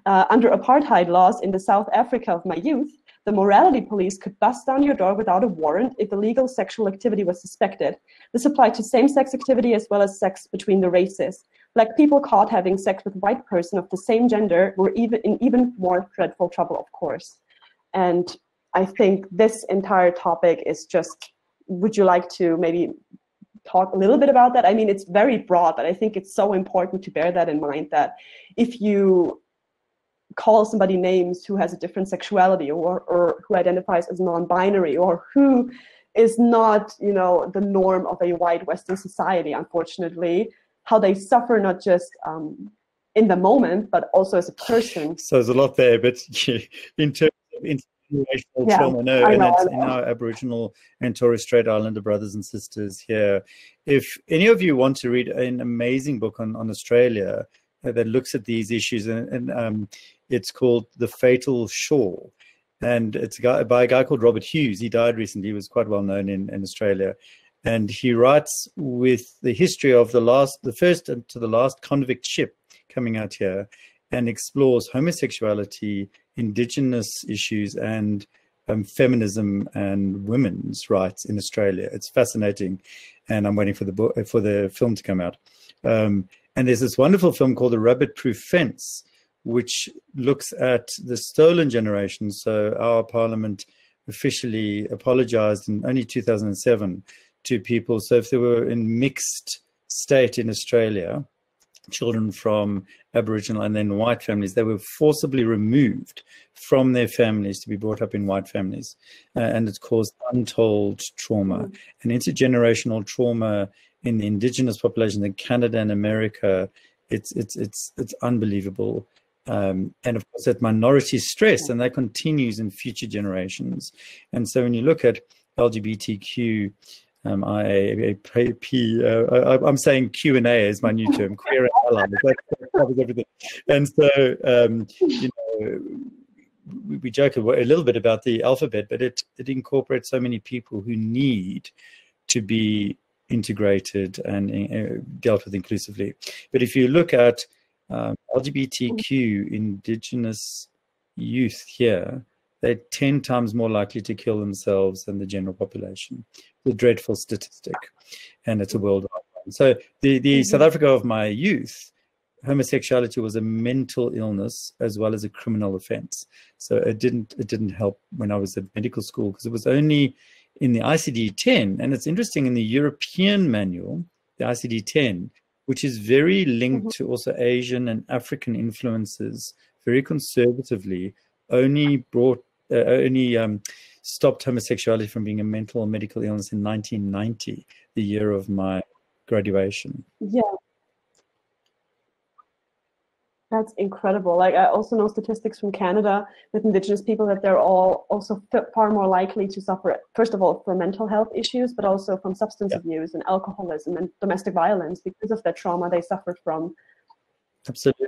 Under apartheid laws in the South Africa of my youth, the morality police could bust down your door without a warrant if illegal sexual activity was suspected. This applied to same-sex activity as well as sex between the races. Black people caught having sex with a white person of the same gender were in even more dreadful trouble, of course. And I think this entire topic is just, would you like to maybe talk a little bit about that? I mean, it's very broad, but I think it's so important to bear that in mind, that if you call somebody names who has a different sexuality, or who identifies as non-binary, or who is not, you know, the norm of a white Western society, unfortunately, how they suffer not just in the moment, but also as a person. So there's a lot there, but in terms of intergenerational trauma, and that's in our Aboriginal and Torres Strait Islander brothers and sisters here. If any of you want to read an amazing book on Australia that looks at these issues, and it's called The Fatal Shore, and it's by a guy called Robert Hughes. He died recently. He was quite well known in Australia, and he writes with the history of the first to the last convict ship coming out here, and explores homosexuality, Indigenous issues, and feminism and women's rights in Australia. It's fascinating, and I'm waiting for the film to come out. And there's this wonderful film called The Rabbit-Proof Fence, which looks at the stolen generation. So our parliament officially apologized in only 2007 to people. So if they were in mixed state in Australia, children from Aboriginal and then white families, they were forcibly removed from their families to be brought up in white families. And it's caused untold trauma and intergenerational trauma in the Indigenous population in Canada and America. It's unbelievable. And of course, that minority stress, and that continues in future generations. And so when you look at LGBTQ, I'm saying Q&A is my new term, queer and allies. That covers everything. And so, you know, we joke a little bit about the alphabet, but it incorporates so many people who need to be integrated and dealt with inclusively. But if you look at LGBTQ Indigenous youth here, they're 10 times more likely to kill themselves than the general population. The dreadful statistic, and it's a worldwide one. So the South Africa of my youth, homosexuality was a mental illness as well as a criminal offense. So it didn't help when I was at medical school, because it was only in the ICD-10, and it's interesting, in the European manual, the ICD-10, which is very linked to also Asian and African influences, very conservatively, only stopped homosexuality from being a mental or medical illness in 1990, the year of my graduation. Yeah. That's incredible. Like, I also know statistics from Canada with Indigenous people that they're all also far more likely to suffer, first of all, from mental health issues, but also from substance abuse and alcoholism and domestic violence because of the trauma they suffered from. Absolutely.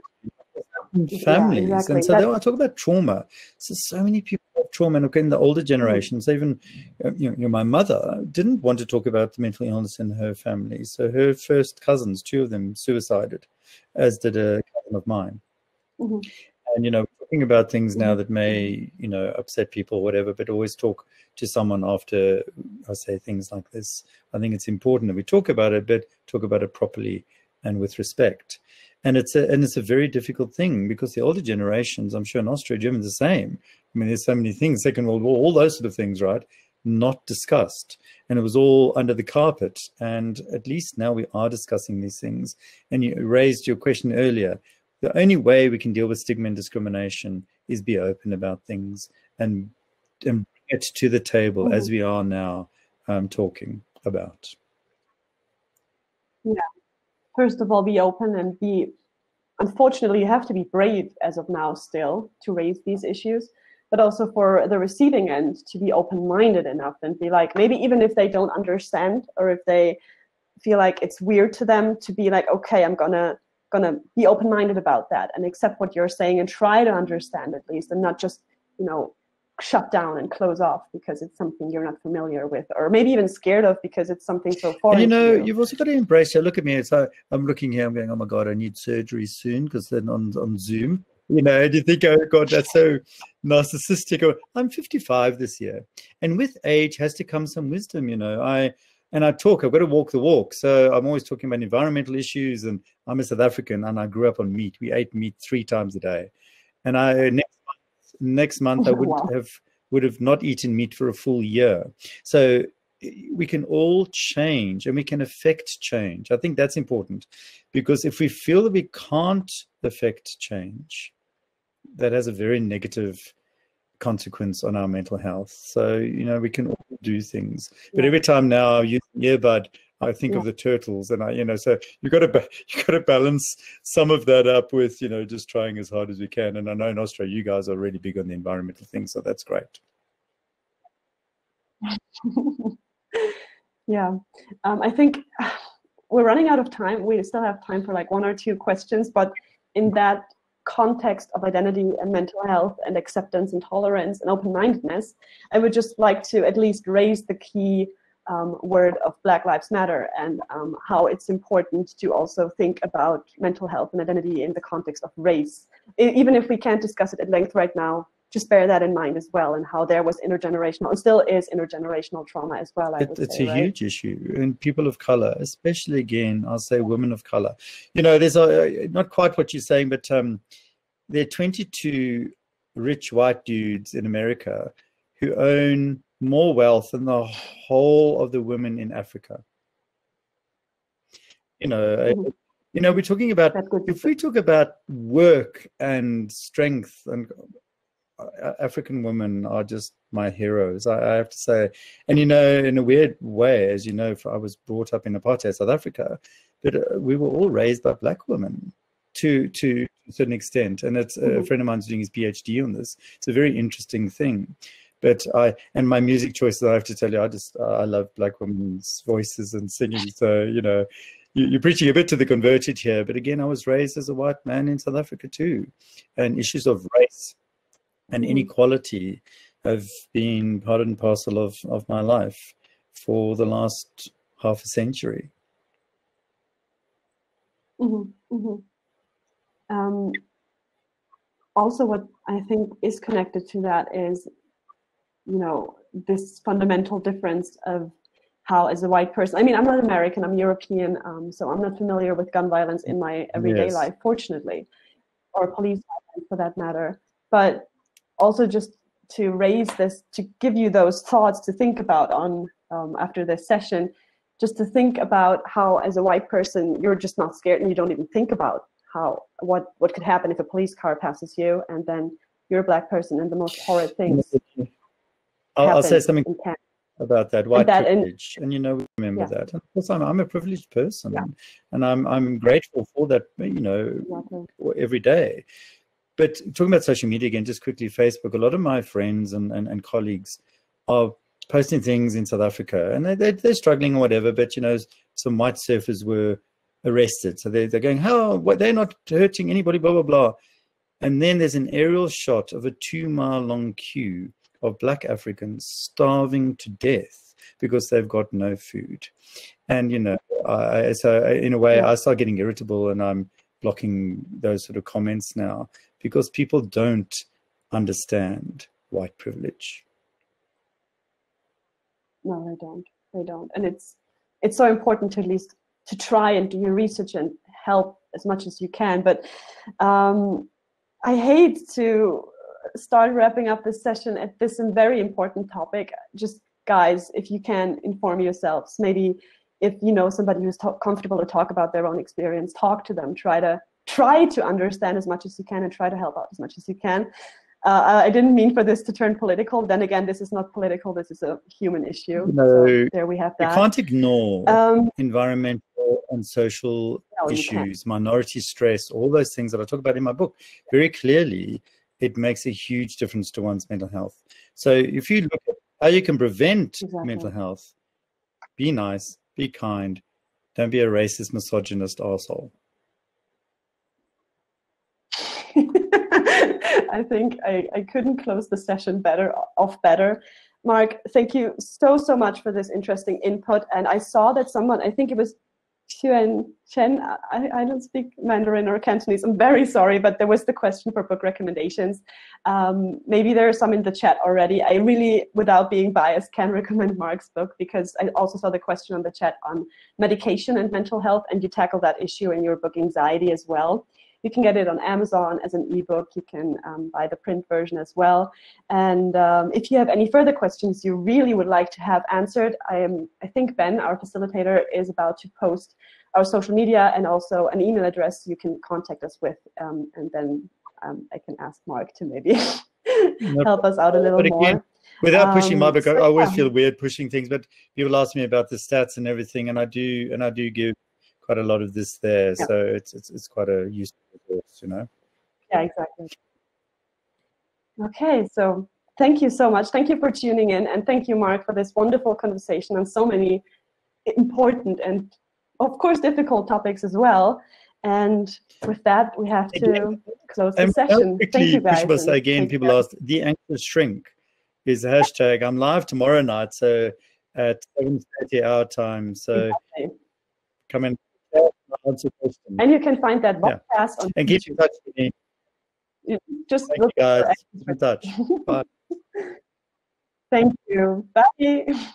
Families. Yeah, exactly. And so I talk about trauma. So many people have trauma, and in the older generations, even my mother didn't want to talk about the mental illness in her family. So her first cousins, 2 of them, suicided, as did a cousin of mine. And talking about things now that may upset people or whatever, but always talk to someone after I say things like this. I think it's important that we talk about it, but talk about it properly and with respect. And it's a very difficult thing, because the older generations, I'm sure in Austria, Germans the same. I mean, there's so many things, Second World War, all those sort of things, right? Not discussed. And it was all under the carpet. And at least now we are discussing these things. And you raised your question earlier. The only way we can deal with stigma and discrimination is be open about things and bring it to the table as we are now talking about. Yeah. First of all, be open and unfortunately, you have to be brave as of now still to raise these issues, but also for the receiving end to be open-minded enough and be like, maybe even if they don't understand, or if they feel like it's weird to them, to be like, okay, I'm gonna be open-minded about that and accept what you're saying and try to understand at least, and not just, shut down and close off because it's something you're not familiar with, or maybe even scared of because it's something so foreign. And you've also got to embrace it. Look at me. I'm looking here, I'm going, oh my God, I need surgery soon, because then on Zoom, and you think, oh God, that's so narcissistic. I'm 55 this year. And with age has to come some wisdom, I've got to walk the walk. So I'm always talking about environmental issues, and I'm a South African and I grew up on meat. We ate meat 3 times a day. And next month I would have not eaten meat for a full year. So we can all change, and we can affect change. I think that's important, because if we feel that we can't affect change, that has a very negative consequence on our mental health. So we can all do things, but every time now I use an earbud, I think of the turtles, and so you got to balance some of that up with just trying as hard as we can. And I know in Australia you guys are really big on the environmental thing, so that's great. Yeah, I think we're running out of time. We still have time for like 1 or 2 questions, but in that context of identity and mental health and acceptance and tolerance and open-mindedness, I would just like to at least raise the key word of Black Lives Matter, and how it's important to also think about mental health and identity in the context of race. Even if we can't discuss it at length right now, just bear that in mind as well, and how there was intergenerational, and still is intergenerational trauma as well. It's a huge issue, and people of color, especially, again, I'll say women of color. There's not quite what you're saying, but there are 22 rich white dudes in America who own more wealth than the whole of the women in Africa. We're talking about, if we talk about work and strength, and African women are just my heroes, I have to say. And in a weird way, as I was brought up in apartheid South Africa, but we were all raised by Black women to a certain extent. And it's a friend of mine's doing his PhD on this. It's a very interesting thing. But my music choices, I have to tell you, I love Black women's voices and singing. So, you're preaching a bit to the converted here. But again, I was raised as a white man in South Africa too. And issues of race and inequality have been part and parcel of my life for the last half a century. Also, what I think is connected to that is this fundamental difference of how, as a white person, I mean, I'm not American, I'm European, so I'm not familiar with gun violence in my everyday life, fortunately, or police violence for that matter. But also just to raise this, to give you those thoughts to think about on after this session, just to think about how, as a white person, you're just not scared and you don't even think about what could happen if a police car passes you, and then you're a black person and the most horrid things. I'll say something about that white privilege, and remember that. And of course, I'm a privileged person, and I'm grateful for that, every day. But talking about social media again, just quickly, Facebook. A lot of my friends and colleagues are posting things in South Africa, and they're struggling or whatever. But some white surfers were arrested, so they're going, how? What? They're not hurting anybody, blah blah blah. And then there's an aerial shot of a 2-mile-long queue of black Africans starving to death because they've got no food. And, so in a way, I start getting irritable, and I'm blocking those sort of comments now because people don't understand white privilege. No, they don't. They don't. And it's so important to at least to try and do your research and help as much as you can. But I hate to start wrapping up this session at this very important topic. Just, guys, if you can, inform yourselves. Maybe if you know somebody who's comfortable to talk about their own experience, talk to them. Try to understand as much as you can and try to help out as much as you can. I didn't mean for this to turn political. Then again, this is not political. This is a human issue. So there we have that. You can't ignore environmental and social issues, minority stress, all those things that I talk about in my book. Very clearly, it makes a huge difference to one's mental health. So if you look at how you can prevent mental health, be nice, be kind, don't be a racist, misogynist arsehole. I think I couldn't close the session better. Mark, thank you so much for this interesting input. And I saw that someone, I think it was Chen, I don't speak Mandarin or Cantonese. I'm very sorry, but there was the question for book recommendations. Maybe there are some in the chat already. I really, without being biased, can recommend Mark's book because I also saw the question on the chat on medication and mental health, and you tackle that issue in your book, Anxiety, as well. You can get it on Amazon as an ebook. You can buy the print version as well. And if you have any further questions you really would like to have answered, I think Ben, our facilitator, is about to post our social media and also an email address you can contact us with. And then I can ask Mark to maybe help us out a little more. Without pushing my book, I always feel weird pushing things, but people ask me about the stats and everything, and I do give quite a lot of this there, so it's quite a useful resource, Yeah, exactly. Okay, so thank you so much. Thank you for tuning in, and thank you, Mark, for this wonderful conversation on so many important and, of course, difficult topics as well. And with that, we have to close the session. Thank you, guys. Again, people asked, the anxious shrink is the hashtag. I'm live tomorrow night, so at 7:30 our time. So come and answer questions. And you can find that podcast on and keep in touch with me. Just Thank you, guys. Keep in touch. Bye. Thank you. Bye.